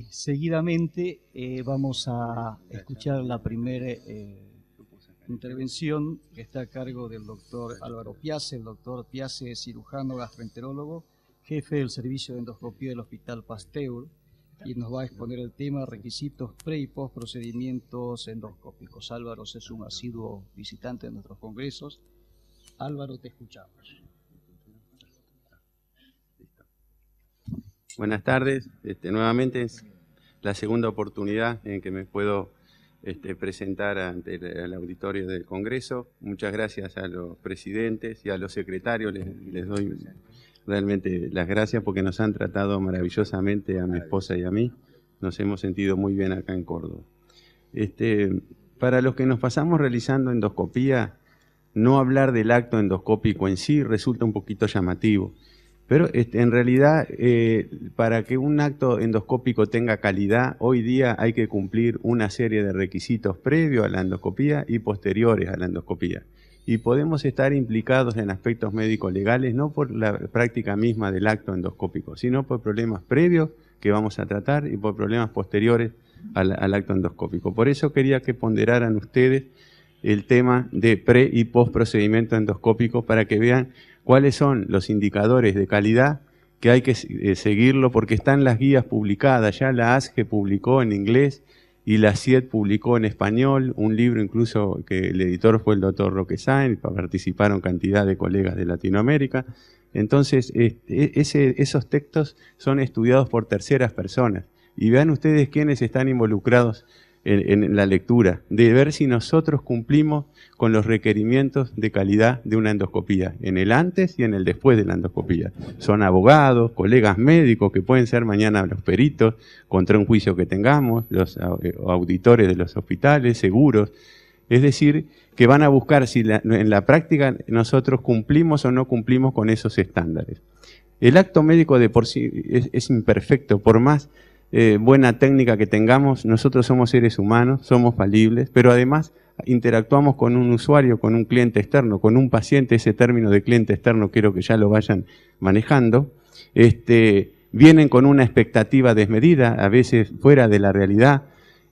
Seguidamente vamos a escuchar la primera intervención que está a cargo del doctor Álvaro Piace. El doctor Piace es cirujano gastroenterólogo, jefe del servicio de endoscopía del Hospital Pasteur, y nos va a exponer el tema requisitos pre y post procedimientos endoscópicos. Álvaro es un asiduo visitante de nuestros congresos. Álvaro, te escuchamos. Buenas tardes, nuevamente es la segunda oportunidad en que me puedo presentar ante el auditorio del Congreso. Muchas gracias a los presidentes y a los secretarios, les doy realmente las gracias porque nos han tratado maravillosamente a mi esposa y a mí. Nos hemos sentido muy bien acá en Córdoba. Para los que nos pasamos realizando endoscopía, no hablar del acto endoscópico en sí resulta un poquito llamativo. Pero en realidad, para que un acto endoscópico tenga calidad, hoy día hay que cumplir una serie de requisitos previos a la endoscopía y posteriores a la endoscopía. Y podemos estar implicados en aspectos médico-legales, no por la práctica misma del acto endoscópico, sino por problemas previos que vamos a tratar y por problemas posteriores al acto endoscópico. Por eso quería que ponderaran ustedes el tema de pre y post procedimiento endoscópico para que vean cuáles son los indicadores de calidad que hay que seguirlo, porque están las guías publicadas. Ya la ASGE publicó en inglés y la CIED publicó en español, un libro incluso que el editor fue el doctor Roque Sáenz, participaron cantidad de colegas de Latinoamérica. Entonces, esos textos son estudiados por terceras personas. Y vean ustedes quiénes están involucrados en la lectura, de ver si nosotros cumplimos con los requerimientos de calidad de una endoscopía, en el antes y en el después de la endoscopía. Son abogados, colegas médicos, que pueden ser mañana los peritos, contra un juicio que tengamos, los auditores de los hospitales, seguros. Es decir, que van a buscar si en la práctica nosotros cumplimos o no cumplimos con esos estándares. El acto médico de por sí es imperfecto, por más buena técnica que tengamos, nosotros somos seres humanos, somos falibles, pero además interactuamos con un usuario, con un cliente externo, con un paciente. Ese término de cliente externo quiero que ya lo vayan manejando. Vienen con una expectativa desmedida, a veces fuera de la realidad.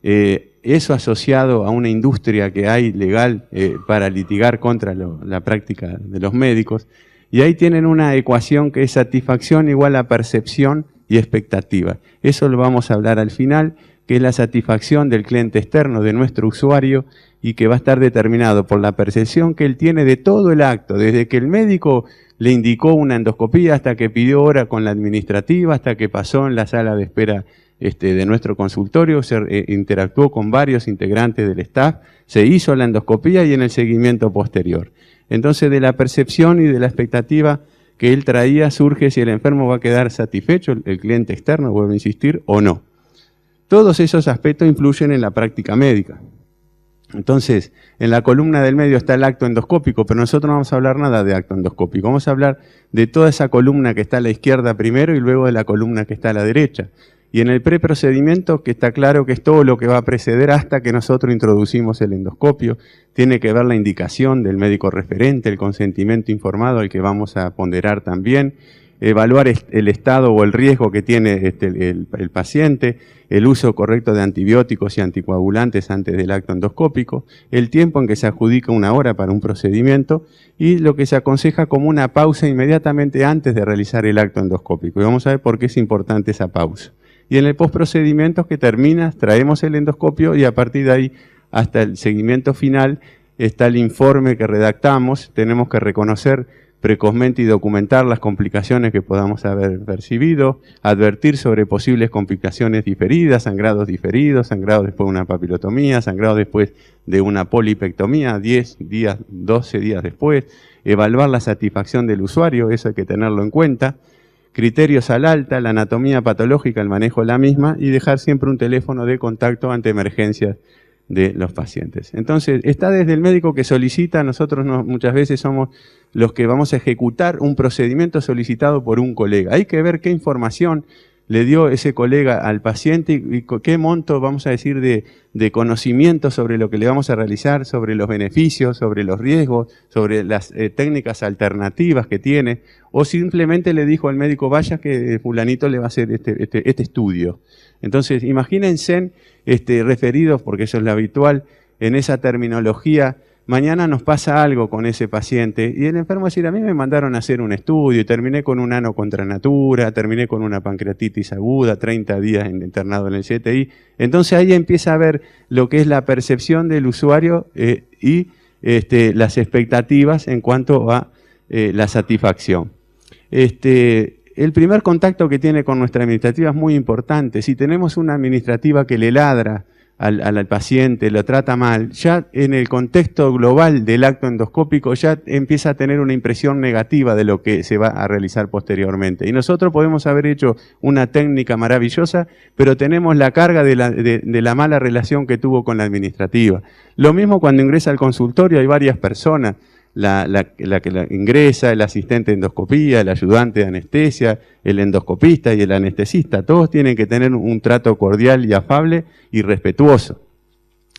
Eso asociado a una industria que hay legal para litigar contra la práctica de los médicos. Y ahí tienen una ecuación que es satisfacción igual a percepción y expectativa. Eso lo vamos a hablar al final, que es la satisfacción del cliente externo, de nuestro usuario, y que va a estar determinado por la percepción que él tiene de todo el acto, desde que el médico le indicó una endoscopía, hasta que pidió hora con la administrativa, hasta que pasó en la sala de espera de nuestro consultorio, se interactuó con varios integrantes del staff, se hizo la endoscopía y en el seguimiento posterior. Entonces, de la percepción y de la expectativa que él traía surge si el enfermo va a quedar satisfecho, el cliente externo, vuelvo a insistir, o no. Todos esos aspectos influyen en la práctica médica. Entonces, en la columna del medio está el acto endoscópico, pero nosotros no vamos a hablar nada de acto endoscópico. Vamos a hablar de toda esa columna que está a la izquierda primero y luego de la columna que está a la derecha. Y en el preprocedimiento, que está claro que es todo lo que va a preceder hasta que nosotros introducimos el endoscopio, tiene que ver la indicación del médico referente, el consentimiento informado al que vamos a ponderar también, evaluar el estado o el riesgo que tiene el paciente, el uso correcto de antibióticos y anticoagulantes antes del acto endoscópico, el tiempo en que se adjudica una hora para un procedimiento y lo que se aconseja como una pausa inmediatamente antes de realizar el acto endoscópico. Y vamos a ver por qué es importante esa pausa. Y en el postprocedimiento que termina, traemos el endoscopio y a partir de ahí hasta el seguimiento final está el informe que redactamos. Tenemos que reconocer precozmente y documentar las complicaciones que podamos haber percibido, advertir sobre posibles complicaciones diferidas, sangrados diferidos, sangrado después de una papilotomía, sangrado después de una polipectomía, 10 días, 12 días después, evaluar la satisfacción del usuario, eso hay que tenerlo en cuenta, criterios al alta, la anatomía patológica, el manejo de la misma y dejar siempre un teléfono de contacto ante emergencias de los pacientes. Entonces, está desde el médico que solicita, nosotros muchas veces somos los que vamos a ejecutar un procedimiento solicitado por un colega. Hay que ver qué información le dio ese colega al paciente y qué monto, vamos a decir, de conocimiento sobre lo que le vamos a realizar, sobre los beneficios, sobre los riesgos, sobre las técnicas alternativas que tiene, o simplemente le dijo al médico, vaya que fulanito le va a hacer este estudio. Entonces, imagínense, referidos, porque eso es lo habitual, en esa terminología, mañana nos pasa algo con ese paciente y el enfermo va a decir, a mí me mandaron a hacer un estudio y terminé con un ano contra natura, terminé con una pancreatitis aguda, 30 días internado en el CTI. Entonces ahí empieza a ver lo que es la percepción del usuario y las expectativas en cuanto a la satisfacción. El primer contacto que tiene con nuestra administrativa es muy importante. Si tenemos una administrativa que le ladra al paciente, lo trata mal, ya en el contexto global del acto endoscópico ya empieza a tener una impresión negativa de lo que se va a realizar posteriormente. Y nosotros podemos haber hecho una técnica maravillosa, pero tenemos la carga de la mala relación que tuvo con la administrativa. Lo mismo cuando ingresa al consultorio, hay varias personas, la que ingresa, el asistente de endoscopía, el ayudante de anestesia, el endoscopista y el anestesista, todos tienen que tener un trato cordial y afable y respetuoso.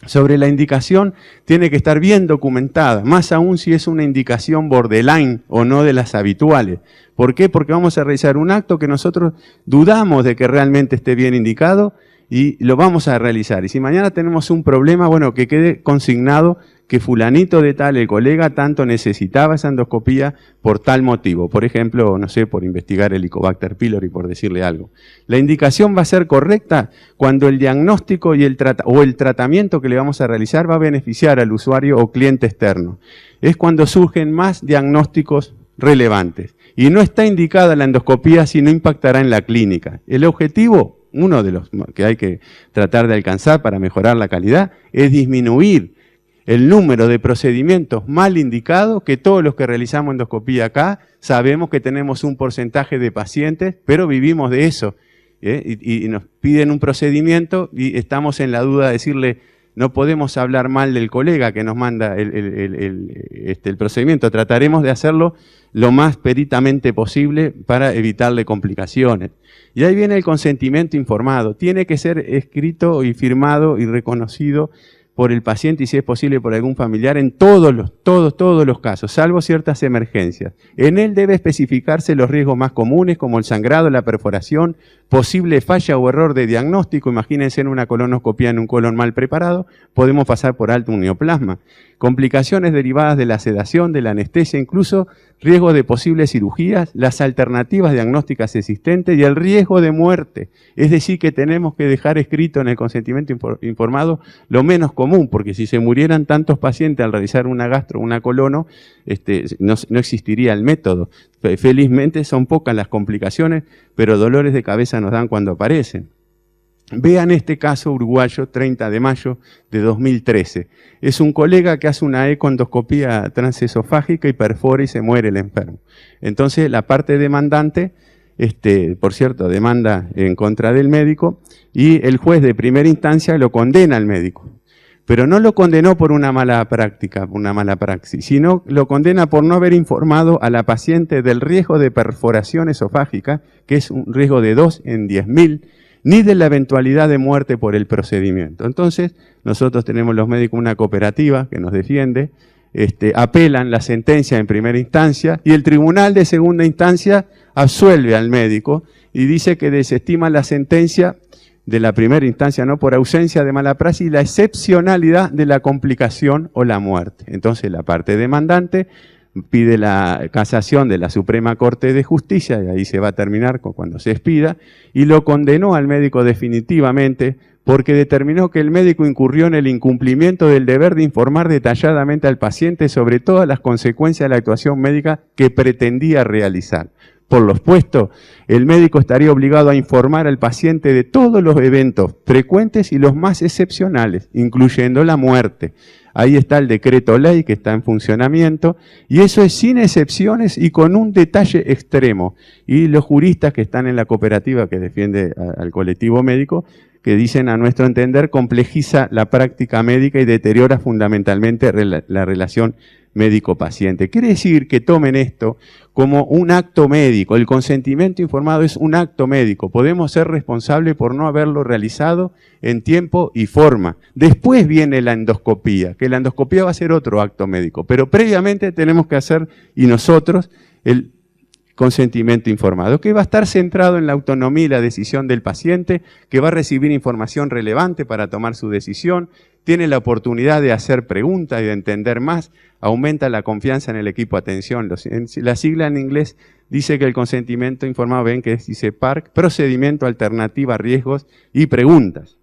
Sobre la indicación, tiene que estar bien documentada, más aún si es una indicación borderline o no de las habituales. ¿Por qué? Porque vamos a realizar un acto que nosotros dudamos de que realmente esté bien indicado y lo vamos a realizar. Y si mañana tenemos un problema, bueno, que quede consignado que fulanito de tal, el colega, tanto necesitaba esa endoscopía por tal motivo. Por ejemplo, no sé, por investigar el Helicobacter pylori, por decirle algo. La indicación va a ser correcta cuando el diagnóstico y el tratamiento que le vamos a realizar va a beneficiar al usuario o cliente externo. Es cuando surgen más diagnósticos relevantes. Y no está indicada la endoscopía si no impactará en la clínica. El objetivo, uno de los que hay que tratar de alcanzar para mejorar la calidad, es disminuir el número de procedimientos mal indicados, que todos los que realizamos endoscopía acá sabemos que tenemos un porcentaje de pacientes, pero vivimos de eso. Y nos piden un procedimiento y estamos en la duda de decirle, no podemos hablar mal del colega que nos manda el procedimiento, trataremos de hacerlo lo más peritamente posible para evitarle complicaciones. Y ahí viene el consentimiento informado, tiene que ser escrito y firmado y reconocido por el paciente y si es posible por algún familiar en todos los casos, salvo ciertas emergencias. En él debe especificarse los riesgos más comunes como el sangrado, la perforación, posible falla o error de diagnóstico. Imagínense en una colonoscopía en un colon mal preparado, podemos pasar por alto un neoplasma. Complicaciones derivadas de la sedación, de la anestesia, incluso riesgo de posibles cirugías, las alternativas diagnósticas existentes y el riesgo de muerte. Es decir, que tenemos que dejar escrito en el consentimiento informado lo menos común, porque si se murieran tantos pacientes al realizar una gastro, una colono, no existiría el método. Felizmente son pocas las complicaciones, pero dolores de cabeza nos dan cuando aparecen. Vean este caso uruguayo, 30 de mayo de 2013. Es un colega que hace una ecoendoscopía transesofágica y perfora y se muere el enfermo. Entonces la parte demandante, por cierto, demanda en contra del médico y el juez de primera instancia lo condena al médico. Pero no lo condenó por una mala práctica, una mala praxis, sino lo condena por no haber informado a la paciente del riesgo de perforación esofágica, que es un riesgo de 2 en 10.000, ni de la eventualidad de muerte por el procedimiento. Entonces, nosotros tenemos los médicos una cooperativa que nos defiende, apelan la sentencia en primera instancia y el tribunal de segunda instancia absuelve al médico y dice que desestima la sentencia de la primera instancia, no por ausencia de mala praxis y la excepcionalidad de la complicación o la muerte. Entonces, la parte demandante pide la casación de la Suprema Corte de Justicia, y ahí se va a terminar cuando se expida, y lo condenó al médico definitivamente porque determinó que el médico incurrió en el incumplimiento del deber de informar detalladamente al paciente sobre todas las consecuencias de la actuación médica que pretendía realizar. Por lo expuesto, el médico estaría obligado a informar al paciente de todos los eventos frecuentes y los más excepcionales, incluyendo la muerte. Ahí está el decreto ley que está en funcionamiento y eso es sin excepciones y con un detalle extremo. Y los juristas que están en la cooperativa que defiende al colectivo médico que dicen, a nuestro entender, complejiza la práctica médica y deteriora fundamentalmente la relación médico-paciente. Quiere decir que tomen esto como un acto médico. El consentimiento informado es un acto médico. Podemos ser responsables por no haberlo realizado en tiempo y forma. Después viene la endoscopía, que la endoscopía va a ser otro acto médico. Pero previamente tenemos que hacer, y nosotros, el consentimiento informado, que va a estar centrado en la autonomía y la decisión del paciente, que va a recibir información relevante para tomar su decisión, tiene la oportunidad de hacer preguntas y de entender más, aumenta la confianza en el equipo de atención. La sigla en inglés dice que el consentimiento informado, ven que dice PARC, procedimiento, alternativa, riesgos y preguntas.